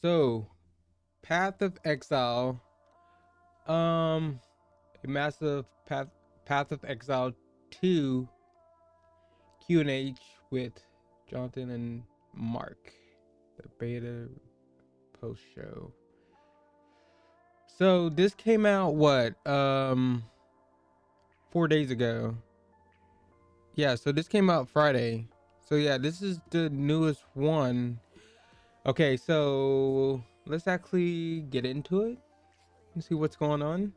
So, Path of Exile, um, a massive Path of Exile 2 Q&H with Jonathan and Mark, the beta post show. So this came out 4 days ago. Yeah, so this came out Friday. So yeah, this is the newest one. Okay, so let's actually get into it and see what's going on.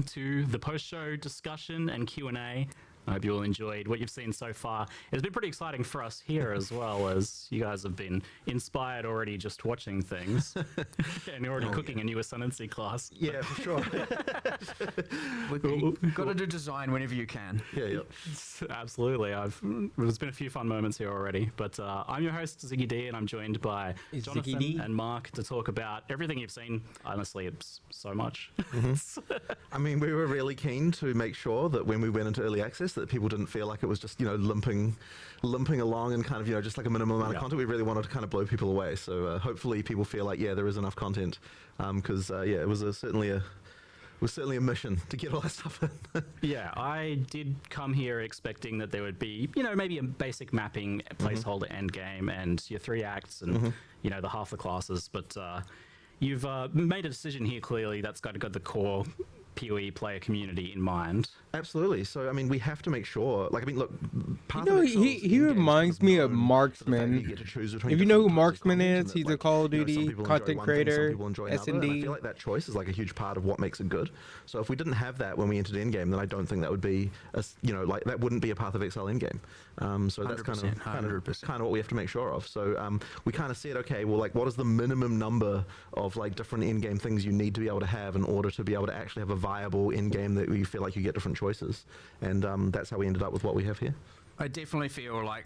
To the post-show discussion and Q&A. I hope you all enjoyed what you've seen so far. It's been pretty exciting for us here as well, as you guys have been inspired already just watching things. And you're already cooking a new ascendancy class. Yeah, for sure. You've got to do design whenever you can. Yeah. Absolutely. There's been a few fun moments here already. But I'm your host, Ziggy D, and I'm joined by Jonathan and Mark to talk about everything you've seen. Honestly, it's so much. I mean, we were really keen to make sure that when we went into early access that people didn't feel like it was just, limping along and kind of, just like a minimum amount of content. We really wanted to kind of blow people away. So hopefully people feel like, there is enough content. Because, it was certainly a mission to get all that stuff in. Yeah, I did come here expecting that there would be, maybe a basic mapping, placeholder end game, and your 3 acts, and the half the classes. But you've made a decision here. Clearly, that's got the core POE player community in mind. Absolutely. So, I mean, we have to make sure, look, he reminds me of Marksman. If you know who Marksman is, he's a Call of Duty content creator, S&D. I feel like that choice is like a huge part of what makes it good. So if we didn't have that when we entered endgame, then I don't think that would be, that wouldn't be a Path of Exile endgame. So that's kind of what we have to make sure of. So we kind of said, okay, well, what is the minimum number of different in-game things you need to be able to have in order to be able to actually have a viable in-game that you feel like you get different choices, and that's how we ended up with what we have here. I definitely feel like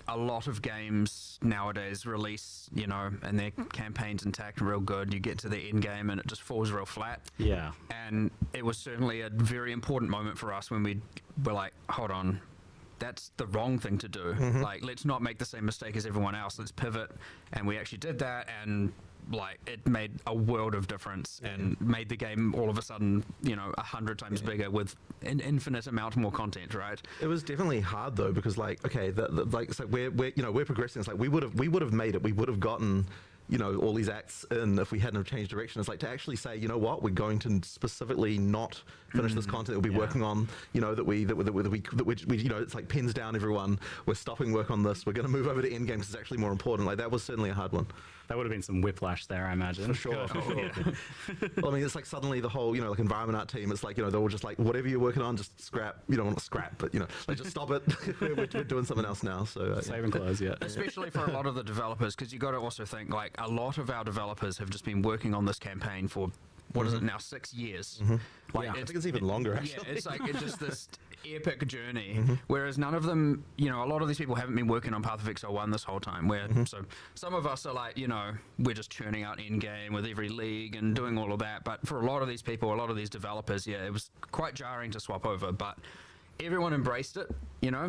a lot of games nowadays release, and their campaign's intact and real good. You get to the end game and it just falls real flat. Yeah. And it was certainly a very important moment for us when we were like, hold on, that's the wrong thing to do. Let's not make the same mistake as everyone else. Let's pivot. And we actually did that, and it made a world of difference and made the game all of a sudden 100 times bigger with an infinite amount more content. Right? It was definitely hard though, because it's we're progressing. It's like we would have made it. We would have gotten all these acts in if we hadn't have changed direction. It's like to actually say, we're going to specifically not finish this content that we'll be working on, that we it's like pins down everyone. We're stopping work on this. We're going to move over to endgame because it's actually more important. That was certainly a hard one. That would have been some whiplash there, I imagine. For sure. Well, I mean, it's like suddenly the whole, environment art team, it's like, they're all just like, whatever you're working on, just scrap. You don't want to scrap, but, just stop it. we're doing something else now. So saving clothes, yeah. Especially for a lot of the developers, because you got to also think, a lot of our developers have just been working on this campaign for, what is it now, 6 years? I think it's even longer, actually. Yeah, it's just this epic journey, whereas none of them, a lot of these people haven't been working on Path of Exile 1 this whole time, so some of us are like, we're just churning out in-game with every league and doing all of that, but for a lot of these people, a lot of these developers, it was quite jarring to swap over, but everyone embraced it.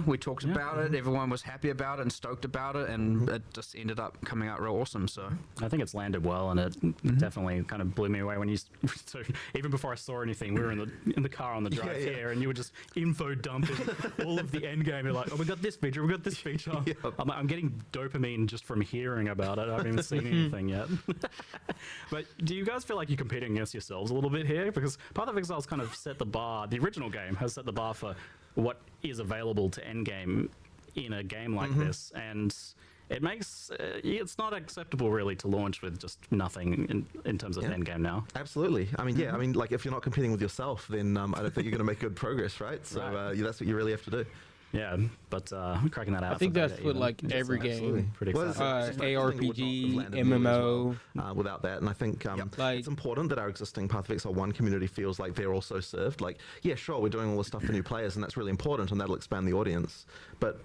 We talked about it. Everyone was happy about it and stoked about it, and it just ended up coming out real awesome. So I think it's landed well, and it definitely kind of blew me away when you. So even before I saw anything, we were in the car on the drive here, and you were just info dumping all of the end game. You're like, oh, we got this feature, we got this feature. I'm getting dopamine just from hearing about it. I haven't even seen anything yet. But do you guys feel like you're competing against yourselves a little bit here? Because Path of Exile's kind of set the bar. The original game has set the bar for what is available to endgame in a game like this, and it makes it's not acceptable really to launch with just nothing in terms of endgame now. Absolutely. I mean, if you're not competing with yourself, then I don't think you're going to make good progress, right? So that's what you really have to do. Yeah, but cracking that out. I think that's what every game. Pretty exciting. ARPG, MMO. Without that, and I think it's important that our existing Path of Exile 1 community feels like they're also served. Sure, we're doing all this stuff for new players, and that's really important, and that'll expand the audience. But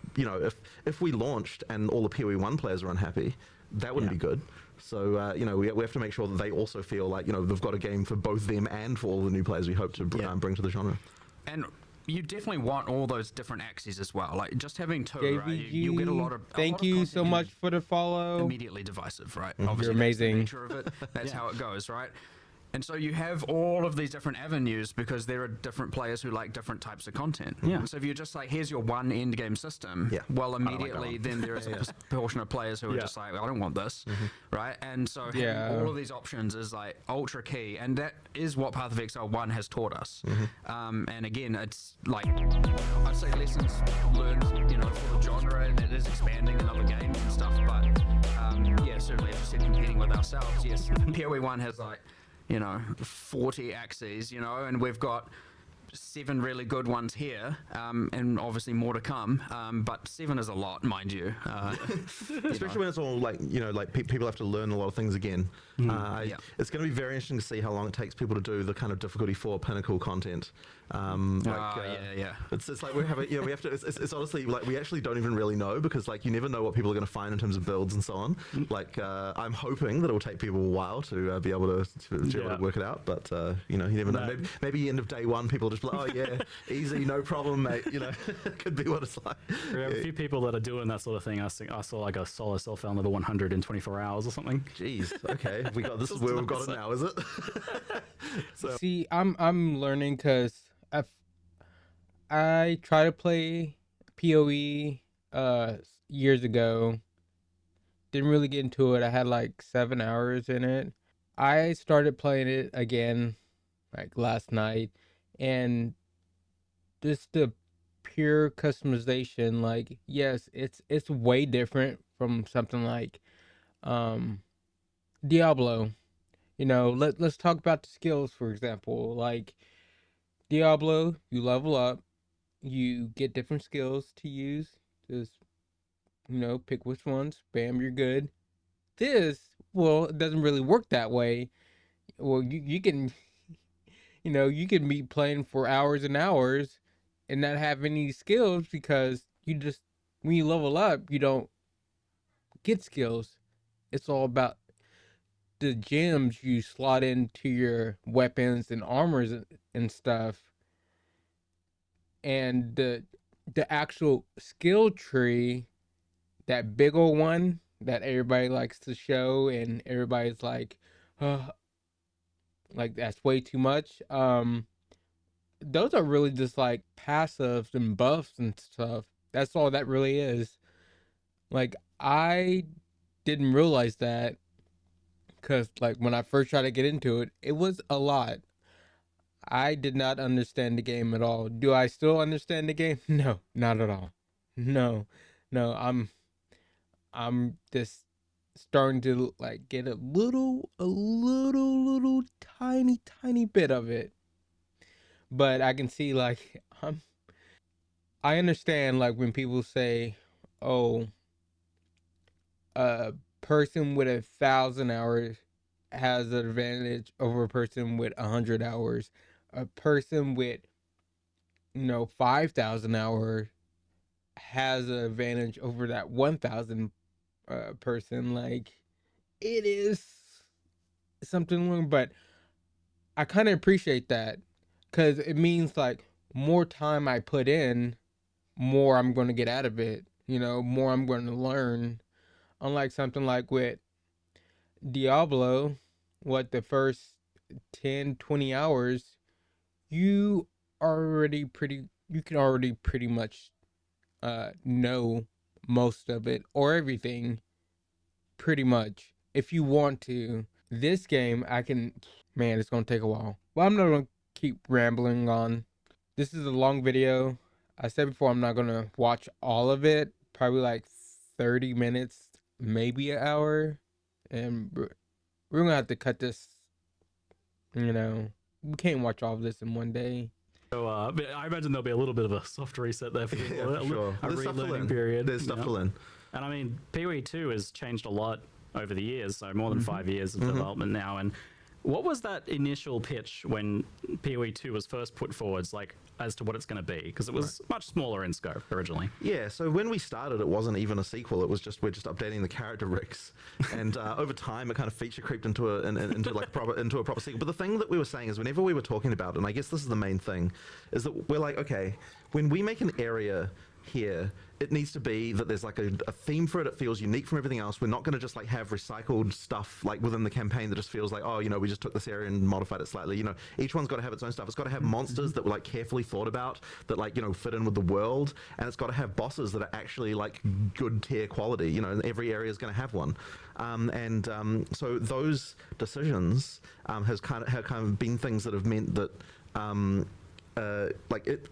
if we launched and all the POE 1 players are unhappy, that wouldn't be good. So we have to make sure that they also feel like they've got a game for both them and for all the new players we hope to bring to the genre. And you definitely want all those different axes as well. Like just having two, right? JVG, You'll get a lot of. thank you so much for the follow. Immediately divisive, right? You're Obviously, amazing. that's the nature of it. That's how it goes, right? And so you have all of these different avenues because there are different players who like different types of content. Yeah. So if you're just like, here's your one end game system, Yeah. well, immediately then there is a portion of players who are just like, I don't want this, right? And so having all of these options is like ultra key, and that is what Path of Exile 1 has taught us. And again, it's like, I'd say lessons learned, for the genre, and it is expanding in other games and stuff, but yeah, certainly as you said, competing with ourselves, yes, POE 1 has like, 40 axes, and we've got 7 really good ones here, and obviously more to come. But 7 is a lot, mind you. Especially when it's all like, people have to learn a lot of things again. It's going to be very interesting to see how long it takes people to do the kind of difficulty 4 pinnacle content. It's like we have to. It's honestly like we actually don't even really know because like you never know what people are going to find in terms of builds and so on. Like I'm hoping that it will take people a while to be able to work it out, but you never know. Maybe end of day 1, people just be like, oh yeah, easy, no problem, mate. Could be what it's like. We have a few people that are doing that sort of thing. I saw like a solo self found level 100 in 24 hours or something. Jeez. Okay, we got this. Is where we've got it now, is it? So. See, I'm learning because I tried to play POE years ago. Didn't really get into it. I had like 7 hours in it. I started playing it again like last night, and just the pure customization, like yes, it's way different from something like Diablo. Let's talk about the skills, for example. Like Diablo, you level up, you get different skills to use. Just pick which ones. Bam, you're good. It doesn't really work that way. Well, you can you can be playing for hours and hours and not have any skills because when you level up, you don't get skills. It's all about the gems you slot into your weapons and armors and stuff. And the actual skill tree, that big old one that everybody likes to show and everybody's like that's way too much. Those are really just like passives and buffs and stuff. That's all that really is. Like I didn't realize that because like when I first tried to get into it, it was a lot. I did not understand the game at all. Do I still understand the game? No, not at all. No. I'm just starting to like get a little tiny bit of it. But I can see like I understand like when people say, "Oh, a person with 1,000 hours has an advantage over a person with 100 hours. A person with 5,000 hours has an advantage over that 1,000 person." Like it is something wrong, but I kind of appreciate that because it means like more time I put in, more I'm going to get out of it. More I'm going to learn. Unlike something like with Diablo, the first 10, 20 hours, you can already pretty much know most of it or everything pretty much if you want to. This game, it's going to take a while. Well, I'm not going to keep rambling on. This is a long video. I said before I'm not going to watch all of it. Probably like 30 minutes, maybe an hour. And we're going to have to cut this, we can't watch all of this in one day. So I imagine there'll be a little bit of a soft reset there for people. Yeah, for sure. A relearning period. There's stuff to learn. And I mean, POE 2 has changed a lot over the years, so more than 5 years of development now. And What was that initial pitch when PoE 2 was first put forwards, like, as to what it's going to be? Because it was much smaller in scope originally. Yeah, so when we started, it wasn't even a sequel. It was just we're just updating the character rigs, and over time, it kind of feature creeped into a proper sequel. But the thing that we were saying is, whenever we were talking about, and I guess this is the main thing, is that we're like, okay, when we make an area here, it needs to be that there's like a theme for it. It feels unique from everything else. We're not going to just like have recycled stuff like within the campaign that just feels like, oh, you know, we just took this area and modified it slightly. You know, each one's got to have its own stuff. It's got to have monsters that were like carefully thought about, that like, you know, fit in with the world, and it's got to have bosses that are actually like good tier quality. You know, and every area is going to have one. So those decisions have kind of been things that have meant that.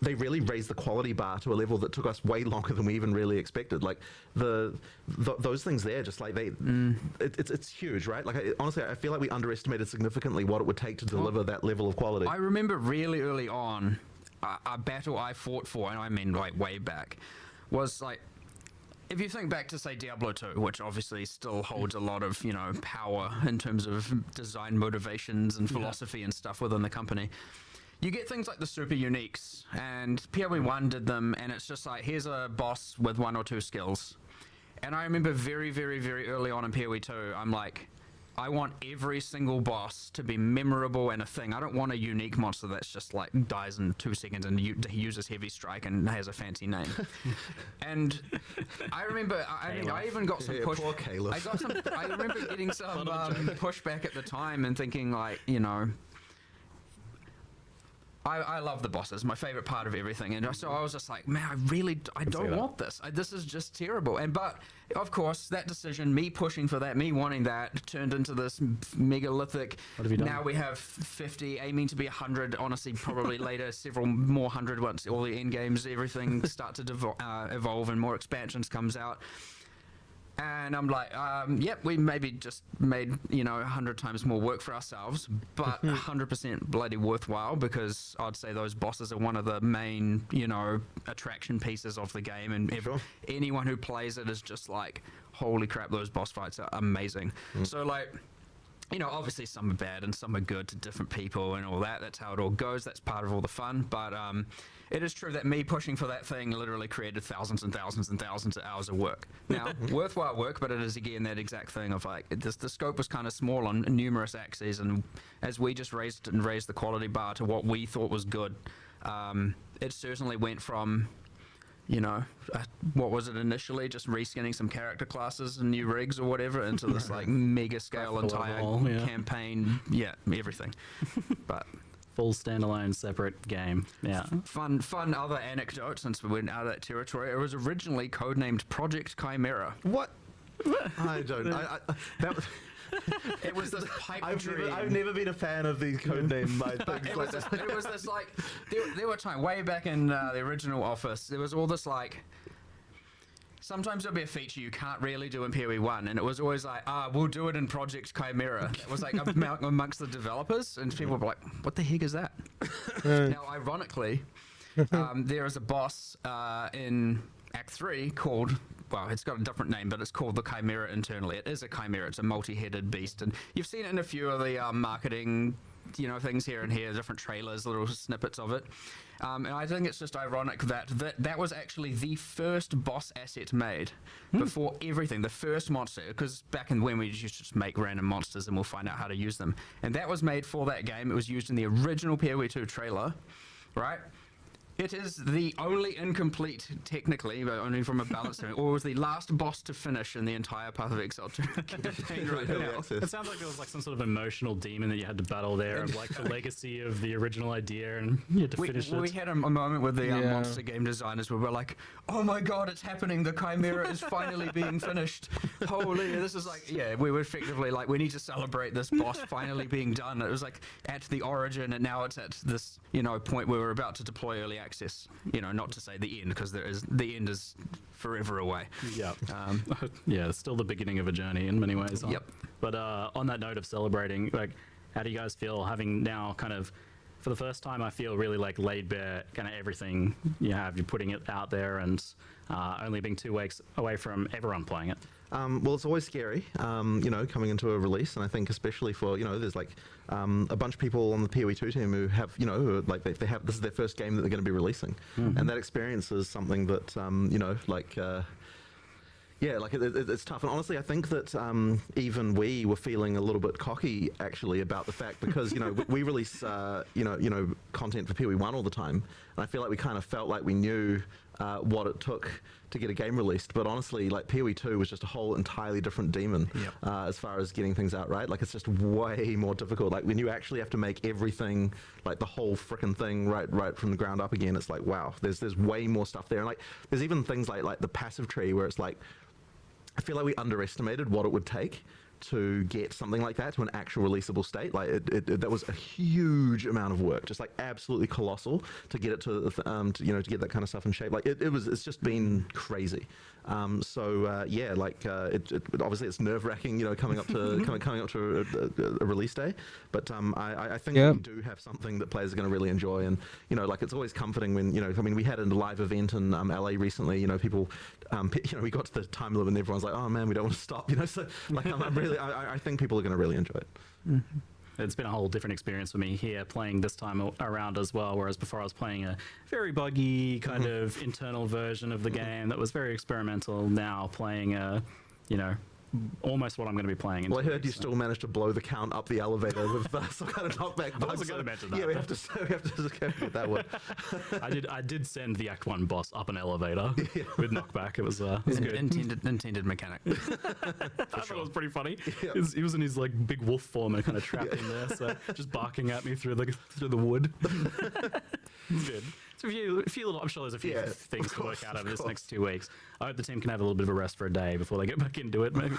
They really raised the quality bar to a level that took us way longer than we even really expected. Like those things there, just like it's huge, right? Like honestly, I feel like we underestimated significantly what it would take to deliver that level of quality. I remember really early on, a battle I fought for, and I mean like way back, was like, if you think back to, say, Diablo 2, which obviously still holds a lot of, you know, power in terms of design motivations and philosophy and stuff within the company, you get things like the super uniques, and PoE 1 did them, and it's just like, here's a boss with 1 or 2 skills. And I remember very, very, very early on in PoE 2, I'm like, I want every single boss to be memorable and a thing. I don't want a unique monster that's just like dies in 2 seconds and he uses heavy strike and has a fancy name. And I remember, I even got some push. Poor Caleb. I remember getting some pushback at the time and thinking like, you know, I love the bosses, my favorite part of everything, and so I was just like, man, I don't want this. This is just terrible. But of course, that decision, me pushing for that, me wanting that, turned into this megalithic. What have you done? Now we have 50, aiming to be 100. Honestly, probably later, several more 100 once all the end games, everything start to evolve and more expansions comes out. And I'm like, yep, we maybe just made, you know, 100 times more work for ourselves, but 100% bloody worthwhile, because I'd say those bosses are one of the main, you know, attraction pieces of the game. And anyone who plays it is just like, holy crap, those boss fights are amazing. So like, you know, obviously some are bad and some are good to different people and all that. That's how it all goes. That's part of all the fun. But it is true that me pushing for that thing literally created thousands and thousands and thousands of hours of work. Now, worthwhile work, but it is again that exact thing of like, the scope was kind of small on numerous axes, and as we just raised the quality bar to what we thought was good, it certainly went from, you know, what was it initially? Just reskinning some character classes and new rigs or whatever, into this like mega scale entire campaign. Yeah, everything. But full standalone separate game. Yeah. Fun other anecdote, since we went out of that territory. It was originally codenamed Project Chimera. What? I don't. That was. It was this pipe dream. I've never been a fan of these codename things. It was this like, there were times way back in the original Office, there was all this like, sometimes there'll be a feature you can't really do in PoE 1, and it was always like, we'll do it in Project Chimera. It was like amongst the developers, and people were like, what the heck is that? Now, ironically, there is a boss in Act 3 called, well, it's got a different name, but it's called the Chimera internally. It is a chimera. It's a multi-headed beast, and you've seen it in a few of the marketing, you know, things here and here, different trailers, little snippets of it. And I think it's just ironic that was actually the first boss asset made before everything, the first monster, because back in when we used to just make random monsters and we'll find out how to use them. And that was made for that game. It was used in the original PoE 2 trailer, right? It is the only incomplete, technically, but only from a balance standpoint, or was the last boss to finish in the entire Path of Exile campaign right now. It sounds like there was like some sort of emotional demon that you had to battle there, of like the legacy of the original idea, and you had to finish it. We had a moment with the monster game designers where we're like, oh my god, it's happening, the Chimera is finally being finished. Holy, this is like, yeah, we were effectively like, we need to celebrate this boss finally being done. It was like at the origin, and now it's at this, you know, point where we're about to deploy early access, you know, not to say the end, because the end is forever away. Yeah. Yeah, it's still the beginning of a journey in many ways. Yep. But on that note of celebrating, like, how do you guys feel having now kind of, for the first time, I feel really like laid bare kind of everything you have, you're putting it out there, and only being 2 weeks away from everyone playing it? Well, it's always scary, coming into a release, and I think especially for, there's like a bunch of people on the POE 2 team who have, who are, like they have, this is their first game that they're going to be releasing, and that experience is something that, it's tough. And honestly, I think that even we were feeling a little bit cocky actually about the fact because we release content for POE 1 all the time, and I feel like we kind of felt like we knew what it took to get a game released. But honestly, like POE 2 was just a whole entirely different demon as far as getting things out right. Like it's just way more difficult. Like when you actually have to make everything, like the whole frickin' thing right from the ground up again, it's like wow, there's way more stuff there. And like there's even things like the passive tree where it's like I feel like we underestimated what it would take to get something like that to an actual releasable state. Like that was a huge amount of work, just like absolutely colossal to get it to get that kind of stuff in shape. Like it's just been crazy. Obviously it's nerve wracking, coming up to a release day. But I think we do have something that players are going to really enjoy, and it's always comforting when we had a live event in LA recently. People, we got to the time limit and everyone's like, oh man, we don't want to stop. So like I think people are going to really enjoy it. Mm-hmm. It's been a whole different experience for me here playing this time around as well, whereas before I was playing a very buggy kind of internal version of the game that was very experimental. Now playing almost what I'm going to be playing. Well, I heard you still managed to blow the count up the elevator with some kind of knockback bug. I wasn't going to mention that. Yeah, we have to get that one. I did send the Act 1 boss up an elevator with knockback. It was good. Intended mechanic. I thought it was pretty funny. Yeah. He was in his like big wolf form and kind of trapped in there, so just barking at me through the wood. It's good. So a few little, I'm sure there's a few things to work out over this next 2 weeks. I hope the team can have a little bit of a rest for a day before they get back into it, maybe.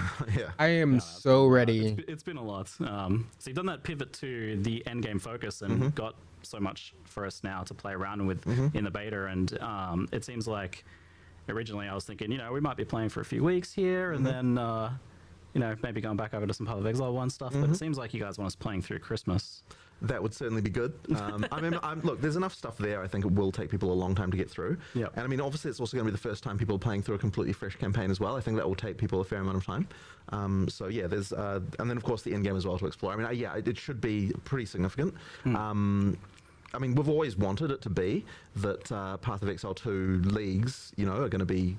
I am so ready. It's been a lot. So you've done that pivot to the endgame focus and got so much for us now to play around with in the beta, and it seems like originally I was thinking, we might be playing for a few weeks here, and then maybe going back over to some Path of Exile 1 stuff, but it seems like you guys want us playing through Christmas. That would certainly be good. Look, there's enough stuff there. I think it will take people a long time to get through. Yep. And obviously, it's also going to be the first time people are playing through a completely fresh campaign as well. I think that will take people a fair amount of time. There's and then of course the end game as well to explore. It should be pretty significant. We've always wanted it to be that Path of Exile 2 leagues, are going to be,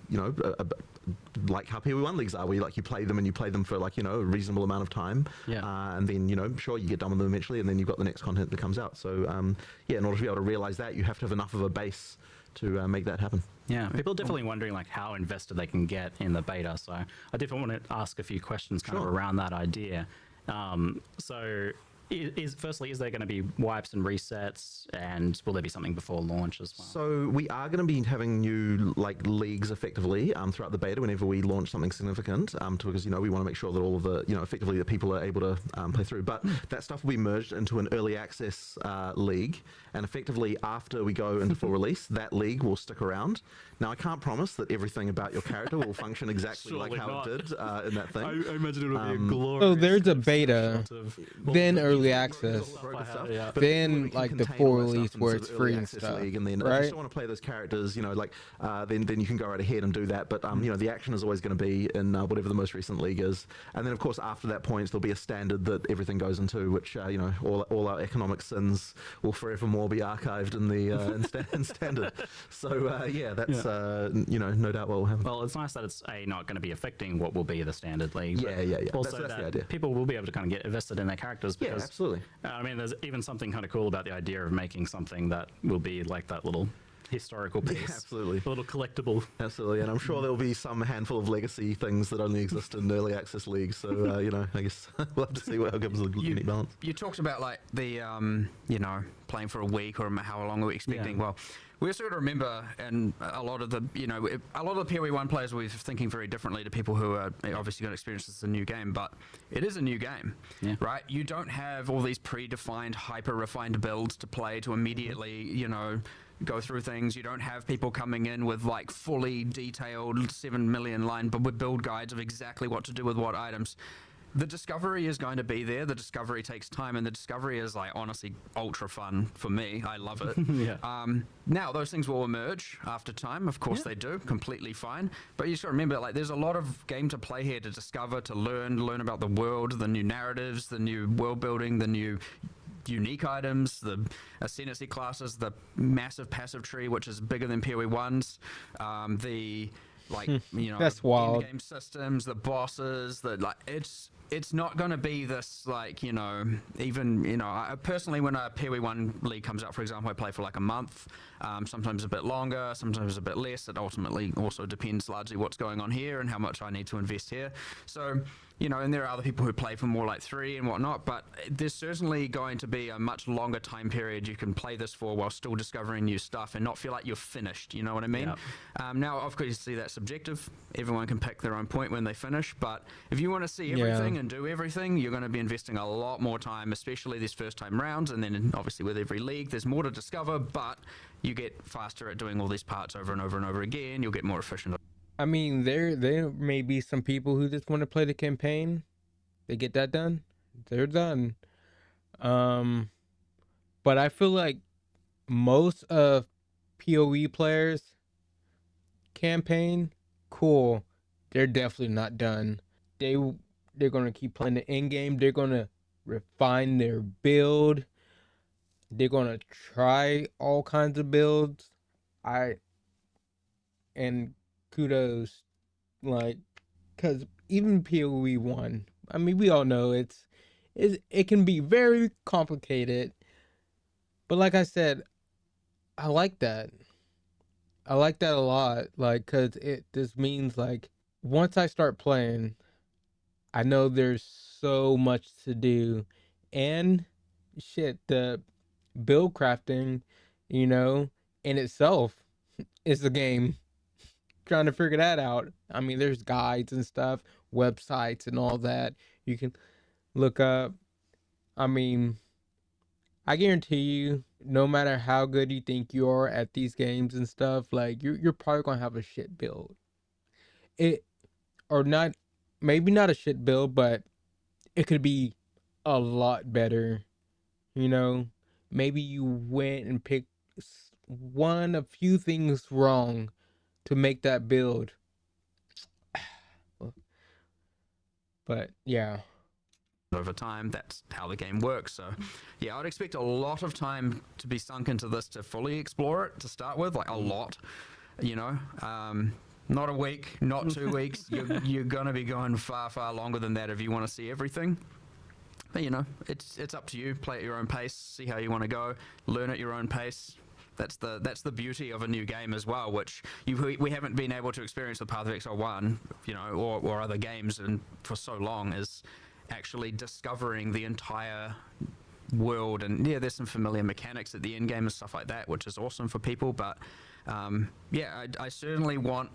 like how POE 1 leagues are, where you play them for a reasonable amount of time. Yeah. And then, sure, you get done with them eventually, and then you've got the next content that comes out. So, in order to be able to realize that, you have to have enough of a base to make that happen. Yeah, people are definitely wondering how invested they can get in the beta. So I definitely want to ask a few questions kind of around that idea. Firstly, is there going to be wipes and resets, and will there be something before launch as well? So we are going to be having new leagues effectively throughout the beta whenever we launch something significant, because we want to make sure that all of the effectively that people are able to play through. But that stuff will be merged into an early access league, and effectively after we go into full release, that league will stick around. Now I can't promise that everything about your character will function exactly like how it did in that thing. I imagine it will be a glorious. So there's a beta, then early access, then the full release where it's free and stuff. League, and then if you still want to play those characters, then you can go right ahead and do that. But the action is always going to be in whatever the most recent league is, and then of course after that point there'll be a standard that everything goes into, which all our economic sins will forevermore be archived in the in standard. So that's no doubt what will happen. Well, it's nice that it's not going to be affecting what will be the standard league. Yeah. Also, that's the idea. People will be able to kind of get invested in their characters. Because, absolutely. There's even something kind of cool about the idea of making something that will be like that little historical piece. Yeah, absolutely. A little collectible. Absolutely, and I'm sure there'll be some handful of legacy things that only exist in early access leagues. So, I guess we'll have to see what gives a unique balance. You talked about the, playing for a week or how long are we expecting? Well, we also got to remember, and a lot of the POE 1 players will be thinking very differently to people who are obviously going to experience this as a new game, but it is a new game, right? You don't have all these predefined, hyper-refined builds to play to immediately, go through things. You don't have people coming in with fully detailed 7 million line build guides of exactly what to do with what items. the discovery is going to be there. The discovery takes time, and the discovery is like honestly ultra fun for me. I love it. Yeah. Now those things will emerge after time. Of course they do. Completely fine. But you just got to remember, like, there's a lot of game to play here, to discover, to learn about the world, the new narratives, the new world building, the new unique items, the ascendancy classes, the massive passive tree, which is bigger than PoE 1's, the like that's wild. game systems, the bosses, it's not going to be this like even I personally, when a PoE 1 league comes out, for example, I play for like a month, sometimes a bit longer, sometimes a bit less. It ultimately also depends largely what's going on here and how much I need to invest here. So and there are other people who play for more like 3 and whatnot, but there's certainly going to be a much longer time period you can play this for while still discovering new stuff and not feel like you're finished. You know what I mean? Yeah. Now, obviously, that's subjective. Everyone can pick their own point when they finish, but if you want to see everything and do everything, you're going to be investing a lot more time, especially these first time rounds, and then obviously with every league, there's more to discover, but you get faster at doing all these parts over and over and over again. You'll get more efficient. I mean, there may be some people who just want to play the campaign. They get that done, they're done. But I feel like most of PoE players campaign, cool, they're definitely not done. They're gonna keep playing the end game. They're gonna refine their build. They're gonna try all kinds of builds. And kudos, like, because even PoE 1, I mean, we all know it can be very complicated, but like I said, I like that. I like that a lot, like, because this means, like, once I start playing, I know there's so much to do, and shit, the build crafting, in itself is a game. Trying to figure that out. I mean, there's guides and stuff, websites and all that you can look up. I mean, I guarantee you, no matter how good you think you are at these games and stuff, like, you're probably gonna have a shit build. Or not, maybe not a shit build, but it could be a lot better. Maybe you went and picked a few things wrong to make that build. But yeah, over time, that's how the game works. So yeah, I'd expect a lot of time to be sunk into this to fully explore it to start with, like a lot. Not a week, not 2 weeks. You're gonna be going far longer than that if you want to see everything. But it's up to you. Play at your own pace, see how you want to go, learn at your own pace. That's the beauty of a new game as well, which we haven't been able to experience with Path of Exile 1, or other games, and for so long, is actually discovering the entire world. And yeah, there's some familiar mechanics at the end game and stuff like that, which is awesome for people. But I certainly want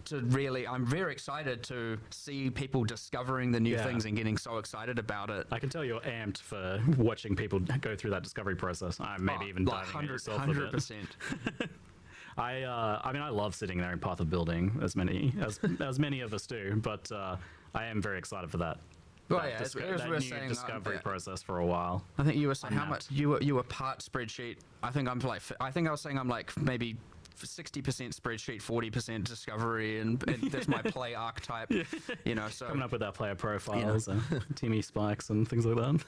to I'm very excited to see people discovering the new things and getting so excited about it. I can tell you're amped for watching people go through that discovery process. Maybe even diving in yourself 100%. I mean, I love sitting there in Path of Building, as many of us do, but I am very excited for that. Well, yeah, as we were new saying, discovery process for a while. I think you were saying how much you were part spreadsheet. I think I was saying I'm like maybe 60% spreadsheet, 40% discovery, and that's my play archetype. So coming up with our player profiles, Timmy spikes and things like that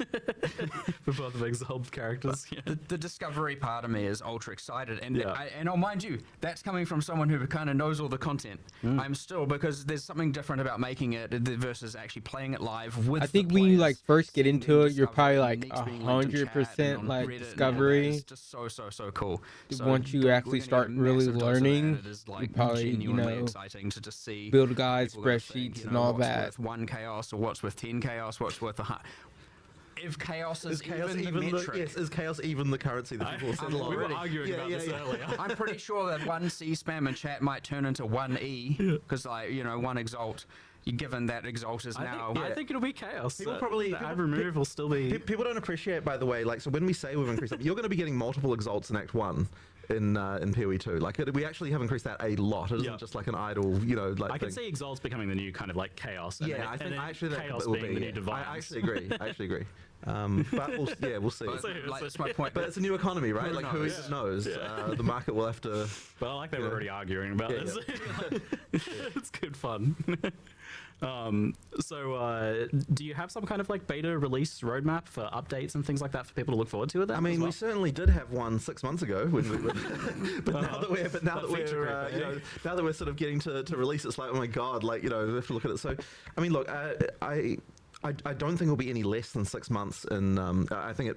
for both of Exiled characters. The discovery part of me is ultra excited, and I'll mind you, that's coming from someone who kind of knows all the content. I'm still, because there's something different about making it versus actually playing it live with. I think when you first get into it, you're probably like 100% like discovery. It's just so cool. Once you actually start really learning, it is like probably genuinely exciting to just see build guides, people that spreadsheets, think, and all what's that. worth 1 chaos, or what's worth 10 chaos, what's worth if chaos is even the metric. Is chaos even the currency that people settle on? We were arguing about this earlier. I'm pretty sure that 1 C spam in chat might turn into 1 E, because 1 exalt. Given that exalt is now, I think it'll be chaos. People remove will still be. People don't appreciate, by the way, so when we say we've increased, you're going to be getting multiple exalts in Act 1. in POE 2. Like we actually have increased that a lot. It isn't just like an idle, like. I can see Exile's becoming the new kind of like chaos. Yeah, I think actually chaos that will being be. the new divine. I actually agree. But we'll see. Like, that's my point. But it's a new economy, right? Like who knows? knows? The market will have to. But I like that we're already arguing about this. It's good fun. So do you have some kind of like beta release roadmap for updates and things like that for people to look forward to? I mean, we certainly did have one 6 months ago, when we were, but now that we're sort of getting to release, it's like, oh my god, like we have to look at it. So, I mean, look, I don't think it'll be any less than 6 months, and I think it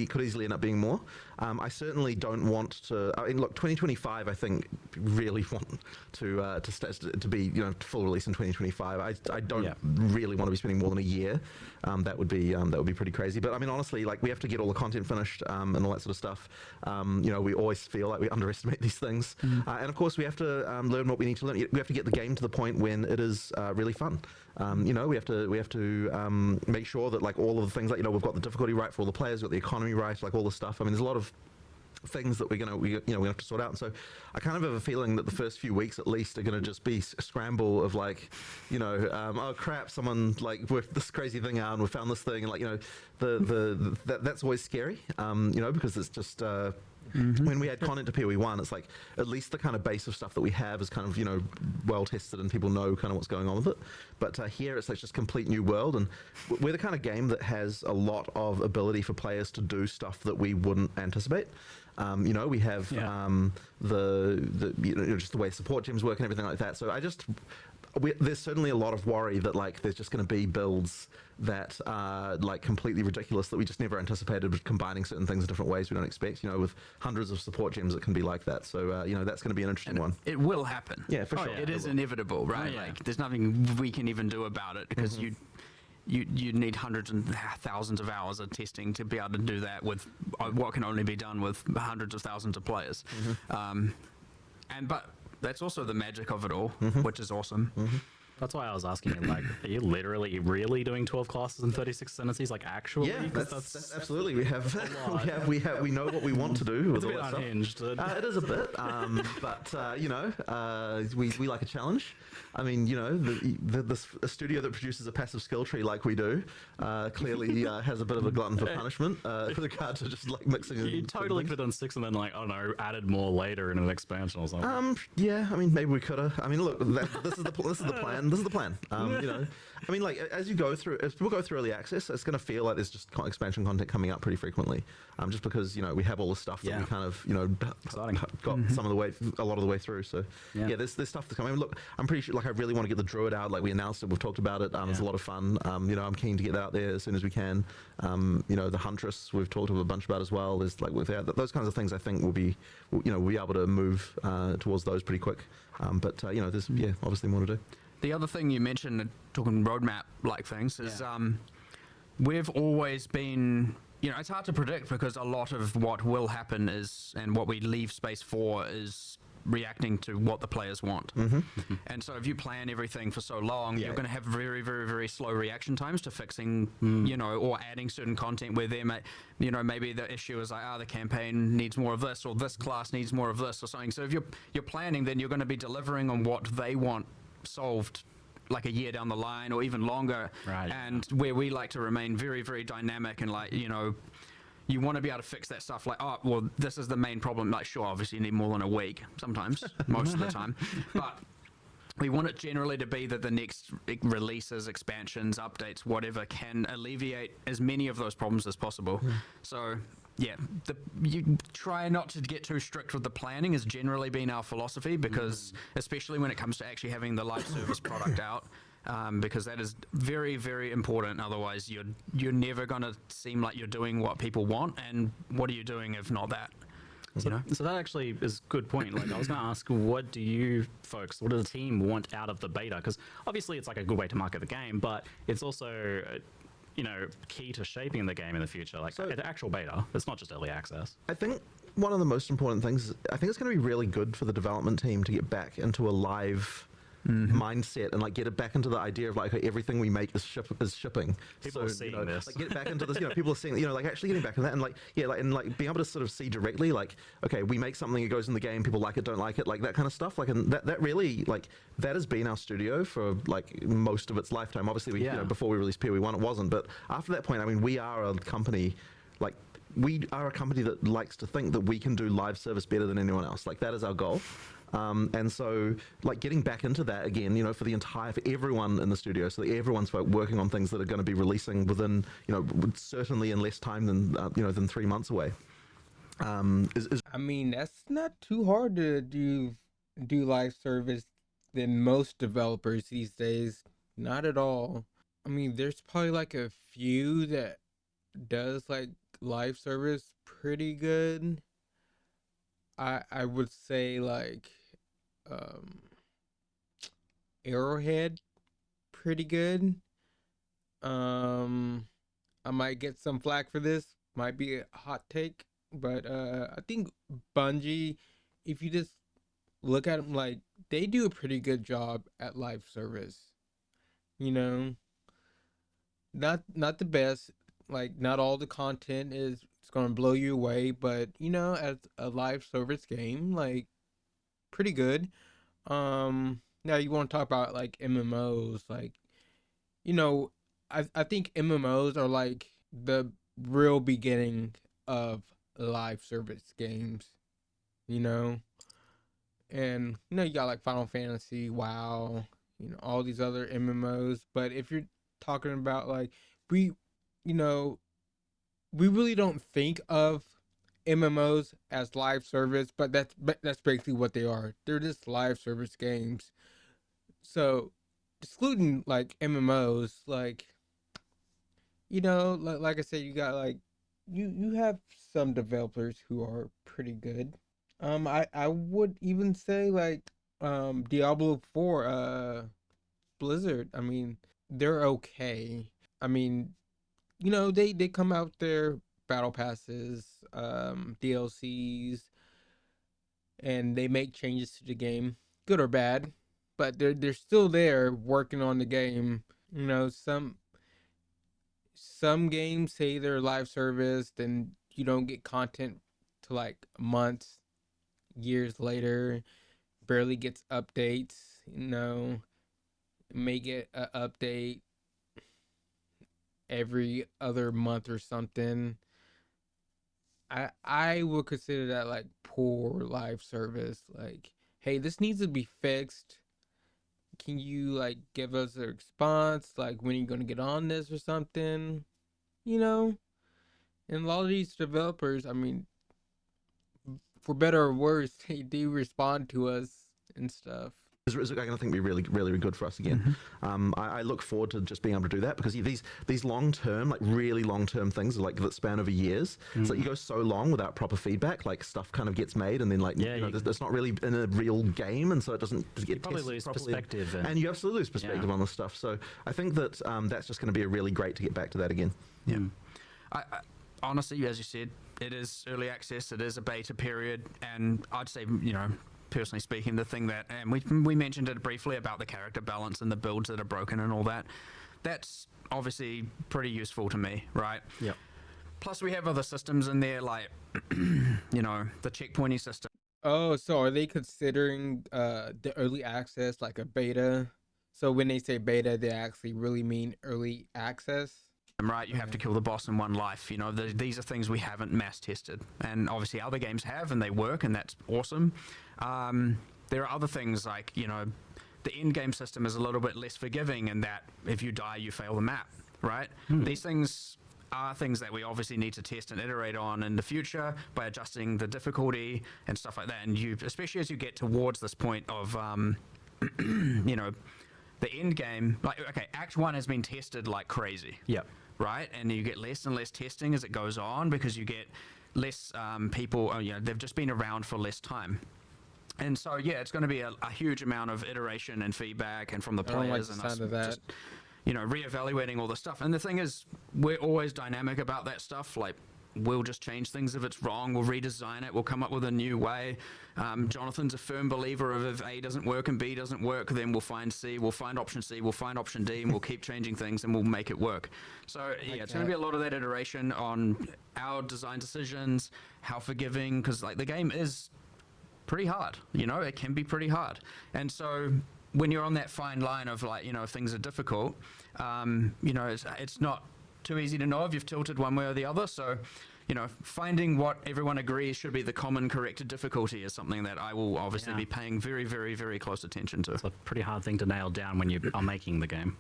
could easily end up being more. I certainly don't want to. I mean, look, 2025. I think really want to be full release in 2025. I don't really want to be spending more than a year. That would be pretty crazy. But I mean, honestly, like we have to get all the content finished and all that sort of stuff. We always feel like we underestimate these things, and of course we have to learn what we need to learn. We have to get the game to the point when it is really fun. We have to make sure that like all of the things, like we've got the difficulty right for all the players, we've got the economy right, like all the stuff. I mean, there's a lot of things that we have to sort out. And so I kind of have a feeling that the first few weeks at least are going to just be a scramble of like, oh crap, someone like worked this crazy thing out and we found this thing, and like that's always scary, because it's just. When we add content to POE 1, it's like at least the kind of base of stuff that we have is kind of well tested and people know kind of what's going on with it. But here it's like just complete new world, and we're the kind of game that has a lot of ability for players to do stuff that we wouldn't anticipate. We have just the way support gems work and everything like that. So there's certainly a lot of worry that like there's just going to be builds that are like completely ridiculous that we just never anticipated, with combining certain things in different ways we don't expect. With hundreds of support gems it can be like that. So that's going to be an interesting one. It will happen. Yeah, for sure. It is inevitable, right? Like there's nothing we can even do about it, because you need hundreds and thousands of hours of testing to be able to do that with what can only be done with hundreds of thousands of players. But that's also the magic of it all, which is awesome. That's why I was asking you, like, are you literally really doing 12 classes and 36 ascendancies, like actually? Yeah, that's absolutely. We know what we want to do. It's a bit unhinged. It is a bit, but we like a challenge. I mean, a studio that produces a passive skill tree like we do clearly has a bit of a glutton for punishment with regard to just like mixing. You totally could have done 6 and then like, I don't know, added more later in an expansion or something. Yeah, I mean, maybe we could have. I mean, look, this is the plan. This is the plan. I mean, like as people go through early access, it's going to feel like there's just expansion content coming up pretty frequently, just because we have all the stuff that we kind of got a lot of the way through. So there's stuff that's coming. I mean, look, I'm pretty sure. Like I really want to get the druid out. Like we announced it, we've talked about it. It's a lot of fun. I'm keen to get that out there as soon as we can. The huntress we've talked a bunch about as well. There's like those kinds of things. I think we'll be able to move towards those pretty quick. But there's obviously more to do. The other thing you mentioned, talking roadmap like things, is we've always been, it's hard to predict because a lot of what will happen is, and what we leave space for is reacting to what the players want. And so if you plan everything for so long, you're going to have very, very, very slow reaction times to fixing, or adding certain content where they maybe the issue is like, the campaign needs more of this, or this class needs more of this or something. So if you're planning, then you're going to be delivering on what they want solved like a year down the line or even longer, and where we like to remain very, very dynamic and like you want to be able to fix that stuff, like, oh well, this is the main problem. Like sure, obviously you need more than a week sometimes, most of the time, but we want it generally to be that the next releases, expansions, updates, whatever, can alleviate as many of those problems as possible. So you try not to get too strict with the planning has generally been our philosophy, because especially when it comes to actually having the live service product out, because that is very, very important. Otherwise you're never going to seem like you're doing what people want, and what are you doing if not that? So that actually is a good point. Like I was going to ask, what do you folks, what does the team want out of the beta? Because obviously it's like a good way to market the game, but it's also key to shaping the game in the future. Like the actual beta, it's not just early access. I think one of the most important things, I think it's going to be really good for the development team to get back into a live mindset and like get it back into the idea of like, okay, everything we make is shipping. People are seeing this. Like, get it back into this. People are seeing, like actually getting back into that, and like and being able to sort of see directly, like, okay, we make something, it goes in the game, people like it, don't like it, like that kind of stuff. Like, and that really, like, that has been our studio for like most of its lifetime. Obviously, before we released POE 1, it wasn't, but after that point, I mean, we are a company, like, we are a company that likes to think that we can do live service better than anyone else. Like, that is our goal. And so, like, getting back into that again, for everyone in the studio, so that everyone's working on things that are going to be releasing within, certainly in less time than 3 months away. I mean, that's not too hard to do live service than most developers these days. Not at all. I mean, there's probably like a few that does like live service pretty good. I would say like Arrowhead pretty good. I might get some flack for this, might be a hot take, but I think Bungie, if you just look at them, like, they do a pretty good job at live service. Not the best, like, not all the content is going to blow you away, but as a live service game, like, pretty good. Now you want to talk about like MMOs, like, I think MMOs are like the real beginning of live service games, and you got like Final Fantasy, WoW, all these other MMOs. But if you're talking about like, we really don't think of MMOs as live service, but that's basically what they are. They're just live service games. So, excluding like MMOs, like, like I said, you got like you have some developers who are pretty good. I would even say like Diablo 4, Blizzard. I mean, they're okay. I mean, they come out their battle passes, DLCs, and they make changes to the game, good or bad, but they're still there working on the game. Some games say they're live service, then you don't get content to like months, years later, barely gets updates. May get an update every other month or something. I would consider that like poor live service. Like, hey, this needs to be fixed. Can you like give us a response? Like, when are you gonna get on this or something? And a lot of these developers, I mean, for better or worse, they do respond to us and stuff. Is going to think be really, really good for us again. I look forward to just being able to do that, because these long term, like really long term things, like that span over years. It's like you go so long without proper feedback, like stuff kind of gets made, and then like it's not really in a real game, and so it doesn't get you probably lose properly. Perspective, and you absolutely lose perspective on this stuff. So I think that that's just going to be a really great to get back to that again. Yeah. I honestly, as you said, it is early access. It is a beta period, and I'd say personally speaking, the thing that, and we mentioned it briefly about the character balance and the builds that are broken and all that, that's obviously pretty useful to me, right? Yeah. Plus, we have other systems in there, like, the checkpointing system. Oh, so are they considering the early access like a beta? So when they say beta, they actually really mean early access? Right, you have to kill the boss in one life. These are things we haven't mass tested, and obviously other games have, and they work, and that's awesome. There are other things like the end game system is a little bit less forgiving, in that if you die, you fail the map. Right? These things are things that we obviously need to test and iterate on in the future by adjusting the difficulty and stuff like that. And especially as you get towards this point of the end game, like, okay, Act 1 has been tested like crazy. Yep. Right? And you get less and less testing as it goes on, because you get less people, they've just been around for less time. And so, it's going to be a huge amount of iteration and feedback, and from the players, and us just, reevaluating all the stuff. And the thing is, we're always dynamic about that stuff. Like, we'll just change things if it's wrong. We'll redesign it. We'll come up with a new way. Jonathan's a firm believer of if A doesn't work and B doesn't work, then we'll find C, we'll find option C, we'll find option D, and we'll keep changing things and we'll make it work. So yeah, it's going to be a lot of that iteration on our design decisions, how forgiving, because like the game is pretty hard, you know, it can be pretty hard. And so when you're on that fine line of like, you know, if things are difficult, you know, it's not too easy to know if you've tilted one way or the other. So, you know, finding what everyone agrees should be the common corrected difficulty is something that I will obviously be paying very, very, very close attention to. It's a pretty hard thing to nail down when you are making the game.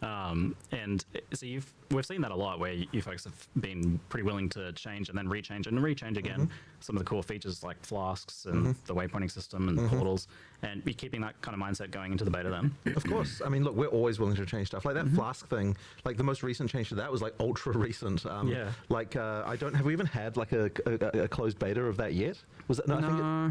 And so we've seen that a lot where you folks have been pretty willing to change and then rechange again some of the core features like flasks and the waypointing system and portals, and be keeping that kind of mindset going into the beta then. Of course. I mean, look, we're always willing to change stuff. Like that flask thing, like the most recent change to that was like ultra recent. Like have we even had like a closed beta of that yet? Was it? No,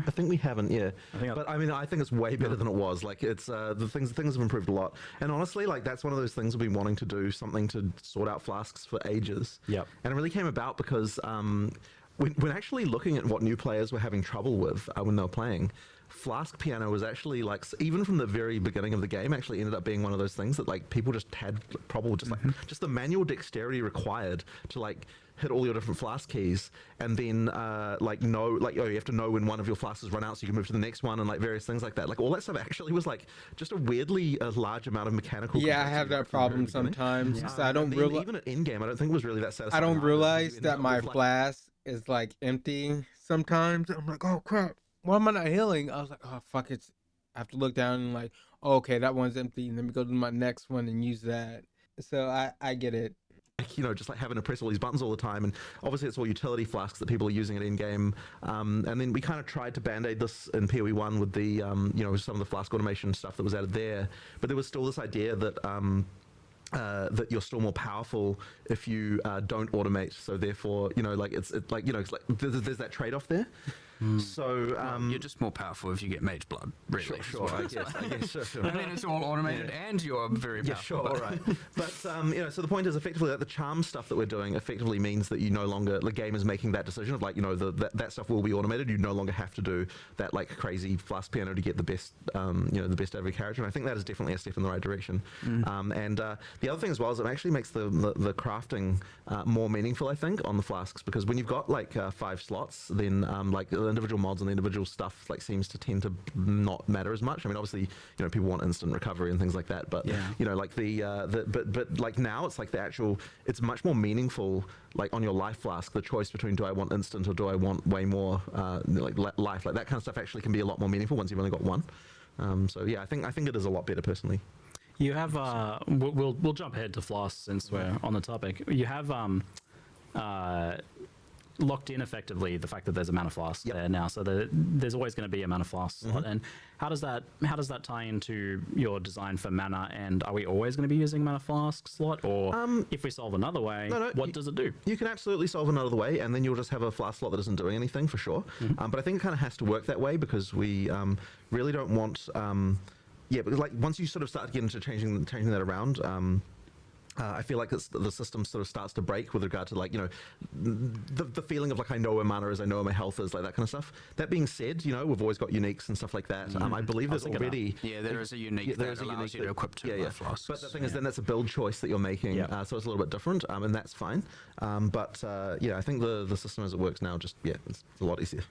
I think we haven't. Yeah. But I mean, I think it's way better than it was. Like it's the things have improved a lot. And honestly, like that's one of those things we've been wanting to do, something to sort out flasks for ages. And it really came about because when actually looking at what new players were having trouble with when they were playing, Flask Piano was actually like, even from the very beginning of the game, actually ended up being one of those things that like people just had trouble with, just like just the manual dexterity required to like hit all your different flask keys, and then you have to know when one of your flasks has run out so you can move to the next one, and like various things like that. Like all that stuff actually was like just a weirdly large amount of mechanical. Yeah, I have that problem sometimes. So I don't realize, even at in game, I don't think it was really that satisfying. I don't realize that my flask is like empty sometimes. I'm like, oh crap, why am I not healing? I was like, oh fuck, I have to look down and like, oh, okay, that one's empty, and let me go to my next one and use that. So I get it. You know, just like having to press all these buttons all the time, and obviously it's all utility flasks that people are using it in game. And then we kind of tried to band-aid this in POE 1 with the you know, some of the flask automation stuff that was added there, but there was still this idea that that you're still more powerful if you don't automate. So therefore, you know, like it's like, you know, it's like there's that trade-off there. So you're just more powerful if you get mage blood, really. Sure, I guess, sure. And then it's all automated, and you're very powerful. Yeah, sure, all right. But you know, so the point is, effectively, that the charm stuff that we're doing effectively means that you no longer, the game is making that decision of like, you know, that stuff will be automated. You no longer have to do that like crazy flask piano to get the best, you know, the best out of every character. And I think that is definitely a step in the right direction. And the other thing as well is it actually makes the crafting more meaningful, I think, on the flasks, because when you've got like 5 slots, then like the individual mods and the individual stuff like seems to tend to not matter as much. I mean, obviously, you know, people want instant recovery and things like that, but you know, like but like now it's like the actual, it's much more meaningful, like on your life flask, the choice between do I want instant or do I want way more like life, like that kind of stuff actually can be a lot more meaningful once you've only got one. So yeah, I think it is a lot better personally. You have we'll jump ahead to floss since we're on the topic. You have locked in effectively the fact that there's a mana flask there now, so there's always going to be a mana flask slot. And how does that tie into your design for mana? And are we always going to be using mana flask slot, or if we solve another way, what does it do? You can absolutely solve another way, and then you'll just have a flask slot that isn't doing anything for sure. But I think it kind of has to work that way because we really don't want. Because like once you sort of start to get into changing that around, I feel like the system sort of starts to break with regard to like, you know, the feeling of like I know where mana is, I know where my health is, like that kind of stuff. That being said, you know, we've always got uniques and stuff like that. I believe there's already there is a unique that allows you to equip 2 flasks. But the thing is, then that's a build choice that you're making, so it's a little bit different, and that's fine. But I think the system as it works now just it's a lot easier.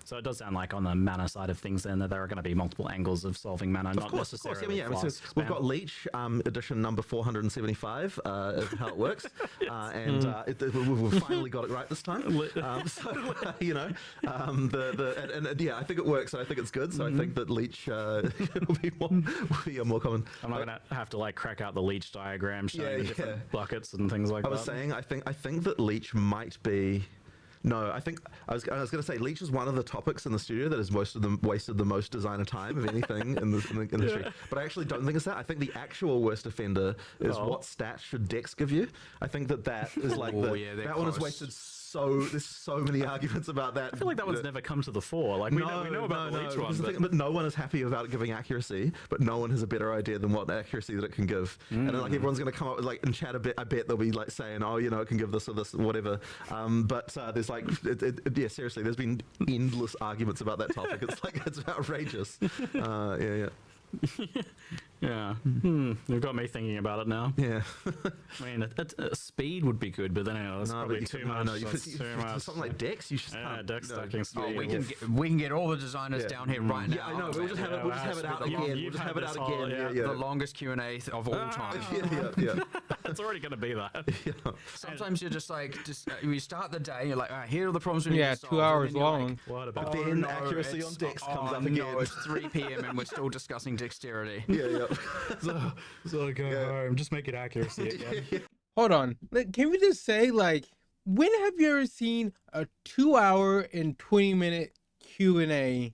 So it does sound like on the mana side of things then that there are going to be multiple angles of solving mana, not necessarily so we've got Leech edition number 475 is how it works. We've finally got it right this time. You know, I think it works and I think it's good, so I think that Leech will be more common. I'm not going to have to like crack out the Leech diagram showing the different buckets and things like that. I was saying, I think that Leech might be. No, I think I was going to say Leech is one of the topics in the studio that has wasted the most designer time of anything in the industry. But I actually don't think it's that. I think the actual worst offender is what stats should Dex give you. I think that is like that one has wasted there's so many arguments about that. I feel like that one's never come to the fore. Like we know about the leech one, but no one is happy about giving accuracy. But no one has a better idea than what accuracy that it can give. And then, like everyone's going to come up with like in chat a bit. I bet they'll be like saying, oh, you know, it can give this or this, whatever. But there's like, yeah, seriously, there's been endless arguments about that topic. It's like it's outrageous. Yeah. Yeah. You've got me thinking about it now. Yeah. I mean, speed would be good, but then that's probably too much. No, That's too much. something like Dex, you just Yeah, Dex stacking speed. Oh, we can get all the designers down here right now. Yeah, I know. We'll just have it. We'll just have it out again. We'll just have it out again. The longest Q&A of all time. Yeah. It's already going to be that. Sometimes you're just like, you start the day, you're like, all right, here are the problems we need to solve. 2 hours long. Like, What about? But then accuracy on Dex comes up again. No, it's 3 p.m. and we're still discussing dexterity. Yeah. So go home. Just make it accuracy again. Hold on. Can we just say, like, when have you ever seen a 2 hour and 20-minute Q&A?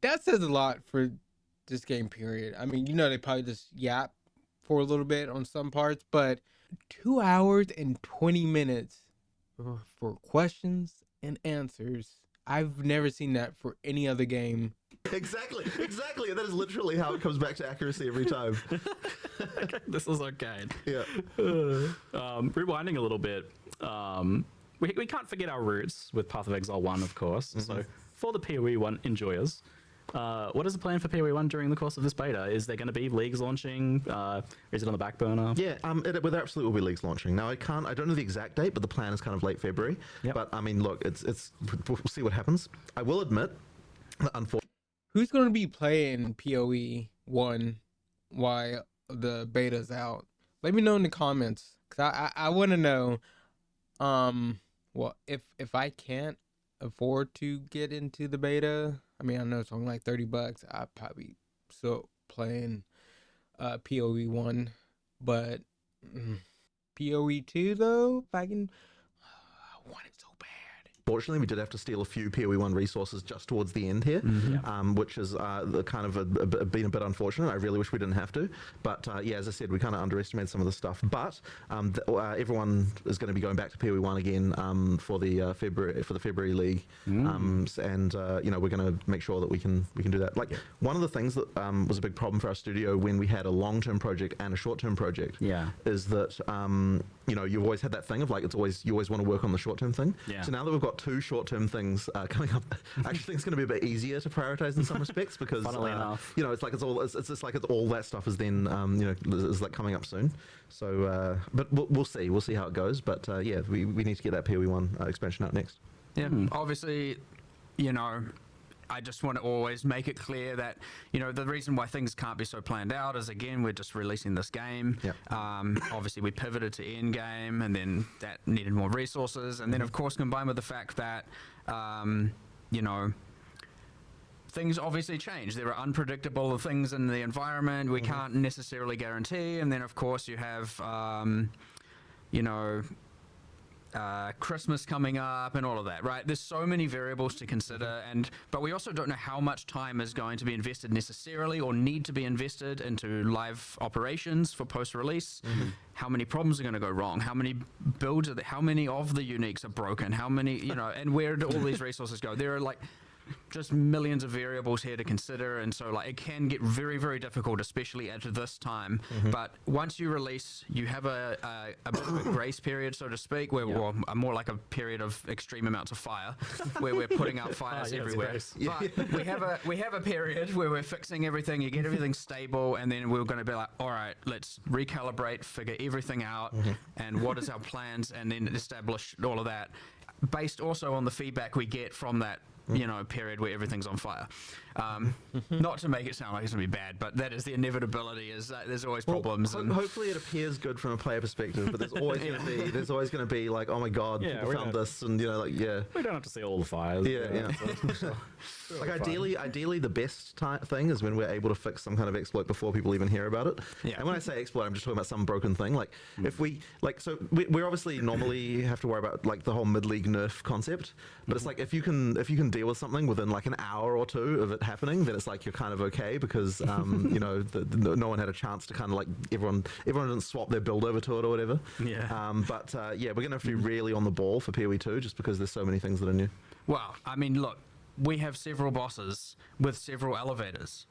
That says a lot for this game period. I mean, you know, they probably just yap for a little bit on some parts, but 2 hours and 20 minutes for questions and answers. I've never seen that for any other game. Exactly. That is literally how it comes back to accuracy every time. This is okay. Yeah. Rewinding a little bit, we can't forget our roots with Path of Exile 1, of course. So for the POE 1 enjoyers, what is the plan for POE 1 during the course of this beta? Is there going to be leagues launching? Is it on the back burner? Yeah, there absolutely will be leagues launching. Now, I don't know the exact date, but the plan is kind of late February. Yep. But I mean, look, we'll see what happens. I will admit that unfortunately, Who's going to be playing POE 1 while the beta's out? Let me know in the comments, because I want to know, well, if I can't afford to get into the beta, I mean, I know it's only like $30, I'd probably still playing POE 1, but POE 2 though, if I can, I want it so bad. fortunately, we did have to steal a few POE 1 resources just towards the end here, which is kind of been a bit unfortunate. I really wish we didn't have to. But yeah, as I said, we kind of underestimated some of the stuff. But everyone is going to be going back to POE 1 again for the February League, and you know, we're going to make sure that we can do that. Like, one of the things that was a big problem for our studio when we had a long-term project and a short-term project, is that you know, you've always had that thing of like, you always want to work on the short-term thing. So now that we've got two short-term things coming up, I actually think it's going to be a bit easier to prioritize in some respects, because funnily enough, you know, it's just like all that stuff is then you know, is like coming up soon. So but we'll see how it goes. But yeah, we need to get that POE 1 expansion out next. Yeah, obviously, you know, I just want to always make it clear that, you know, the reason why things can't be so planned out is, again, we're just releasing this game. Obviously, we pivoted to in-game, and then that needed more resources. And then, of course, combined with the fact that, you know, things obviously change. There are unpredictable things in the environment we can't necessarily guarantee. And then, of course, you have, you know, Christmas coming up and all of that, right? There's so many variables to consider, but we also don't know how much time is going to be invested necessarily or need to be invested into live operations for post-release. How many problems are going to go wrong? How many builds how many of the uniques are broken? How many, you know, and where do all these resources go? There are like just millions of variables here to consider, and so like it can get very, very difficult, especially at this time. But once you release, you have a bit of a grace period, so to speak, where well, more like a period of extreme amounts of fire, where we're putting out fires everywhere. But we have a period where we're fixing everything, you get everything stable, and then we're going to be like, all right, let's recalibrate, figure everything out, and what is our plans, and then establish all of that, based also on the feedback we get from that, you know, period where everything's on fire. Not to make it sound like it's going to be bad, but that is the inevitability, is there's always problems. Hopefully it appears good from a player perspective, but there's always going to be like, oh my god, people found this, and you know, like, we don't have to see all the fires. Like ideally the best thing is when we're able to fix some kind of exploit before people even hear about it. And when I say exploit, I'm just talking about some broken thing. Like if we we're obviously normally have to worry about like the whole mid-league nerf concept, but it's like if you can deal with something within like an hour or two of it happening, then it's like you're kind of okay because you know no one had a chance to kind of like everyone didn't swap their build over to it or whatever. Yeah. But yeah, we're gonna have to be really on the ball for PoE 2 just because there's so many things that are new. Well, I mean, look, we have several bosses with several elevators.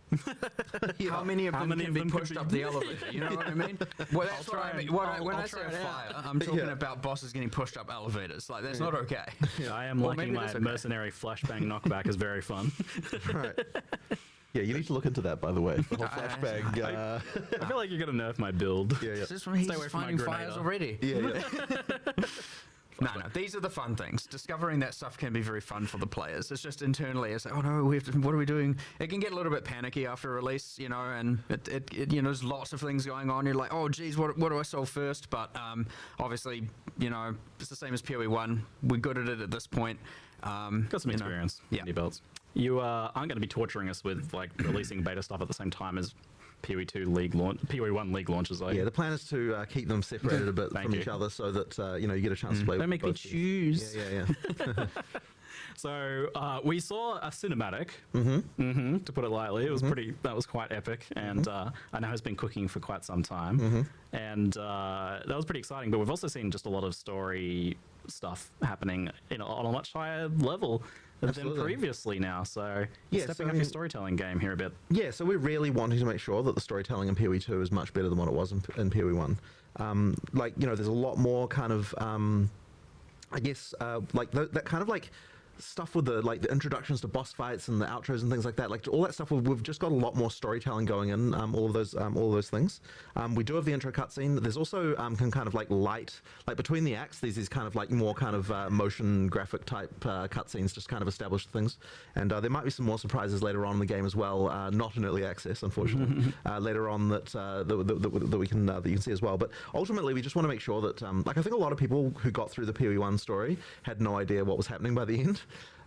How many of them can be pushed up the elevator? You know what I mean? Well, that's what I mean. When I say a fire, I'm talking about bosses getting pushed up elevators. Like, that's not okay. I am liking my mercenary flashbang knockbaang is very fun. Right. Yeah, you need to look into that, by the way. The whole flashbang. I feel like you're gonna nerf my build. Yeah. This is when he's Stay away from my finding fires Grenada. already. Yeah. No, these are the fun things. Discovering that stuff can be very fun for the players. It's just internally, it's like, oh no, what are we doing? It can get a little bit panicky after release, you know, and it you know, there's lots of things going on. You're like, oh geez, what do I solve first? But obviously, you know, it's the same as PoE 1. We're good at it at this point. Got some experience. Yeah. Under your belts. You aren't going to be torturing us with like releasing beta stuff at the same time as PoE 2 league launch, PoE 1 league launches. Yeah, the plan is to keep them separated a bit from each other so that you know, you get a chance to play. Don't make me choose. Yeah. So we saw a cinematic, to put it lightly. It was that was quite epic, and I know it's been cooking for quite some time, and that was pretty exciting. But we've also seen just a lot of story stuff happening on a much higher level than previously now. So stepping up your storytelling game here a bit. Yeah, so we're really wanting to make sure that the storytelling in PoE 2 is much better than what it was in PoE 1. Like, you know, there's a lot more kind of, I guess, like that kind of like stuff with the introductions to boss fights and the outros and things like that, like all that stuff, we've just got a lot more storytelling going in, all of those things. We do have the intro cutscene. There's also kind of like between the acts, there's these kind of like more kind of motion graphic type cutscenes, just kind of establish things, and there might be some more surprises later on in the game as well, not in early access unfortunately, later on that you can see as well. But ultimately we just want to make sure that like, I think a lot of people who got through the PoE 1 story had no idea what was happening by the end.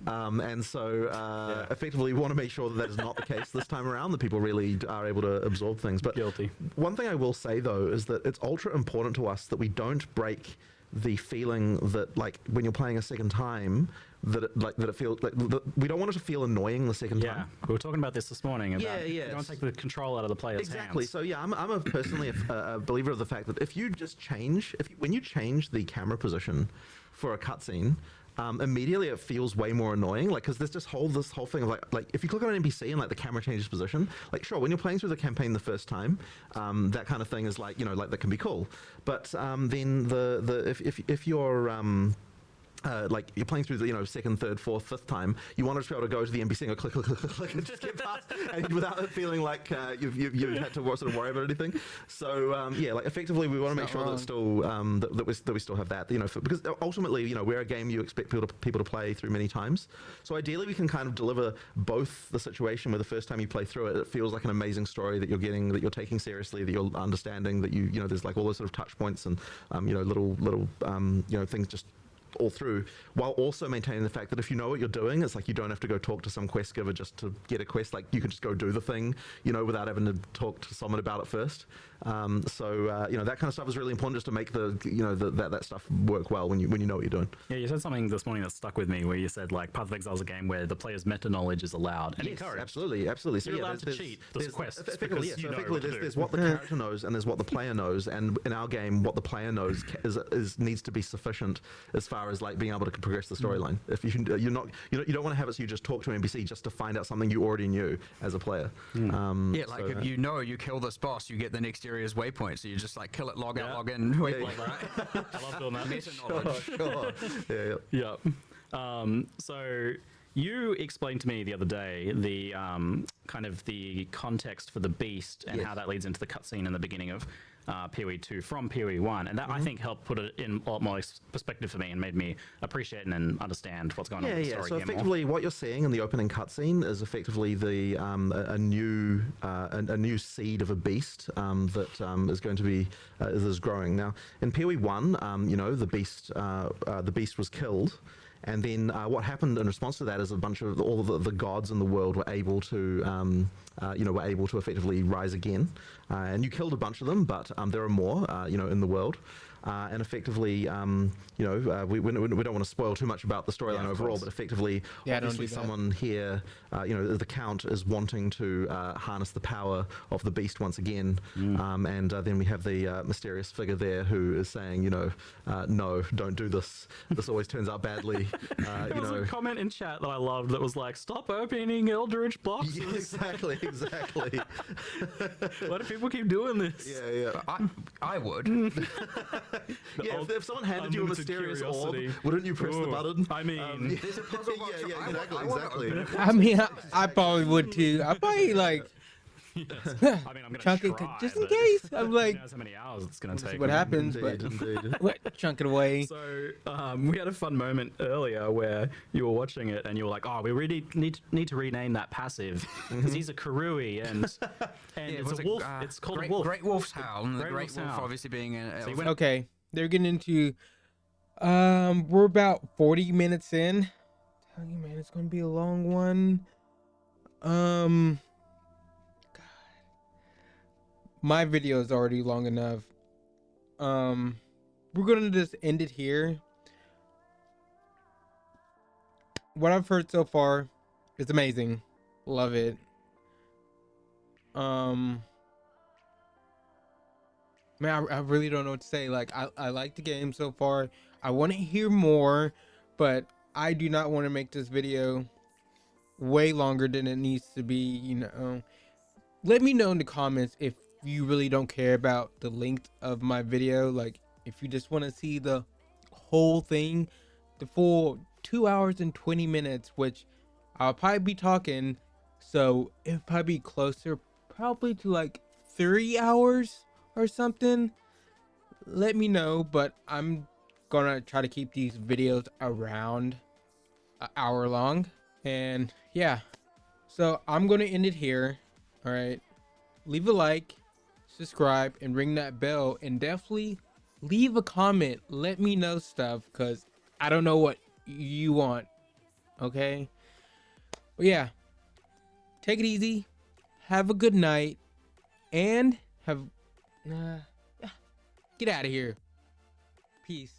And so effectively we want to make sure that is not the case this time around, that people really are able to absorb things. But Guilty. One thing I will say though is that it's ultra important to us that we don't break the feeling that, like, when you're playing a second time, that it feels like we don't want it to feel annoying the second time. Yeah, we were talking about this morning. About you don't take the control out of the player's exactly. hands. So yeah, I'm personally a believer of the fact that if you just when you change the camera position for a cutscene, immediately it feels way more annoying, like, because there's just this whole thing of like if you click on an NPC and like the camera changes position, like, sure, when you're playing through the campaign the first time, that kind of thing is like, you know, like, that can be cool, but then if you're like, you're playing through the, you know, second, third, fourth, fifth time, you want to be able to go to the NPC and go click, click, click, click, click, and just get past, and without it feeling like you've had to sort of worry about anything. So yeah, like, effectively we want to make sure that it's still that we still have that, you know, because ultimately, you know, we're a game you expect people to play through many times. So ideally we can kind of deliver both the situation where the first time you play through it feels like an amazing story that you're getting, that you're taking seriously, that you're understanding, that you know, there's like all those sort of touch points and you know, little you know, things just all through, while also maintaining the fact that if you know what you're doing, it's like you don't have to go talk to some quest giver just to get a quest. Like, you can just go do the thing, you know, without having to talk to someone about it first. So you know, that kind of stuff is really important, just to make the, you know, that stuff work well when you know what you're doing. Yeah, you said something this morning that stuck with me, where you said, like, Path of Exile is a game where the player's meta knowledge is allowed and encouraged. Absolutely. So you're yeah, allowed to cheat the quests. Effectively, so effectively there's what the character knows and there's what the player knows, and in our game, what the player knows needs to be sufficient as far as like being able to progress the storyline. If you don't want to have it so you just talk to an NPC just to find out something you already knew as a player. Yeah, like, if you know you kill this boss, you get the next area's waypoint, so you just like kill it, log out, log in, waypoint, right? I love doing that. Meta knowledge. Yeah. So you explained to me the other day the kind of the context for the beast and how that leads into the cutscene in the beginning of PoE 2 from PoE 1, and that I think helped put it in a lot more perspective for me and made me appreciate and understand what's going on with the story. So here effectively, what you're seeing in the opening cutscene is effectively the a new seed of a beast that is going to be is growing. Now, in PoE 1, you know, the beast was killed. And then what happened in response to that is a bunch of all of the gods in the world were able to, you know, effectively rise again. And you killed a bunch of them, but there are more, you know, in the world. and effectively, we don't want to spoil too much about the storyline overall, but effectively, obviously someone here, the Count is wanting to harness the power of the beast once again, and then we have the mysterious figure there who is saying, no, don't do this. This always turns out badly. There was a comment in chat that I loved that was like, "Stop opening Eldritch boxes." Yeah, exactly. Why do people keep doing this? Yeah. I would. If someone handed you a mysterious orb, wouldn't you press the button? I mean, There's a puzzle box. Exactly. I mean, I probably would too. I probably like I mean, I'm gonna chunk it try, just in but case. I'm who like, knows how many hours it's gonna see take. what happens, but chunk it away. So we had a fun moment earlier where you were watching it and you were like, "Oh, we really need to rename that passive because he's a Karui and it's a wolf. It's called a wolf. Great Wolf's Howl. And the Great Great Wolf's Wolf Howl. obviously being an Okay, they're getting into. We're about 40 minutes in. Telling you, man, it's gonna be a long one. God, my video is already long enough. We're gonna just end it here. What I've heard so far is amazing. Love it. Man, I really don't know what to say. Like, I like the game so far. I want to hear more, but I do not want to make this video way longer than it needs to be. Let me know in the comments if you really don't care about the length of my video. Like, if you just want to see the whole thing, the full 2 hours and 20 minutes, which I'll probably be talking, so it'll probably be closer probably to like 3 hours or something. Let me know, but I'm gonna try to keep these videos around an hour long. And yeah, so I'm gonna end it here. All right, leave a like, subscribe, and ring that bell, and definitely leave a comment. Let me know stuff, because I don't know what you want. Okay, but yeah, take it easy, have a good night, and get out of here. Peace.